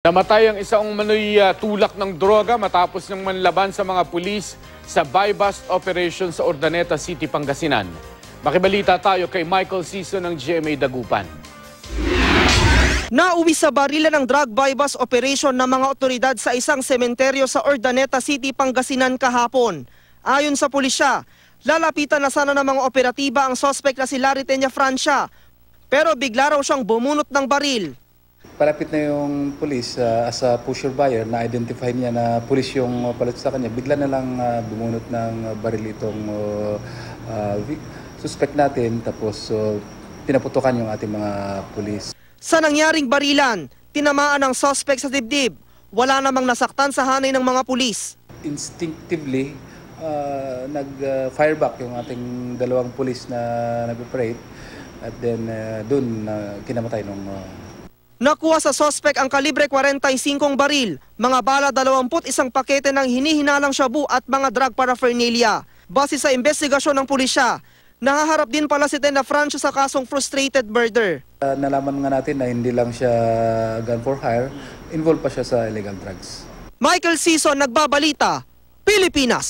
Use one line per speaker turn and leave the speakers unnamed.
Namatay ang isang umano'y tulak ng droga matapos ng manlaban sa mga pulis sa buy-bust operation sa Urdaneta City, Pangasinan. Makibalita tayo kay Michael Season ng GMA Dagupan.
Nauwi sa barilan ng drug buy-bust operation ng mga otoridad sa isang sementeryo sa Urdaneta City, Pangasinan kahapon. Ayon sa pulisya, lalapitan na sana ng mga operatiba ang suspect na si Larry Teña Francia, pero bigla raw siyang bumunot ng baril.
Palapit na yung police as a pusher buyer, na-identify niya na police yung palit sa kanya. Bigla na lang bumunot ng baril itong suspect natin, tapos pinaputukan yung ating mga police.
Sa nangyaring barilan, tinamaan ng suspect sa dibdib. Wala namang nasaktan sa hanay ng mga pulis.
Instinctively, nag-fireback yung ating dalawang police na nag-operate, at then dun kinamatay nung...
Nakuha sa suspect ang kalibre 45 baril, mga bala 21 pakete ng hinihinalang shabu at mga drug paraphernalia. Base sa investigasyon ng pulisya, nahaharap din pala si Teña Francia sa kasong frustrated murder.
Nalaman nga natin na hindi lang siya gun for hire, involved pa siya sa illegal drugs.
Michael Season, Nagbabalita, Pilipinas.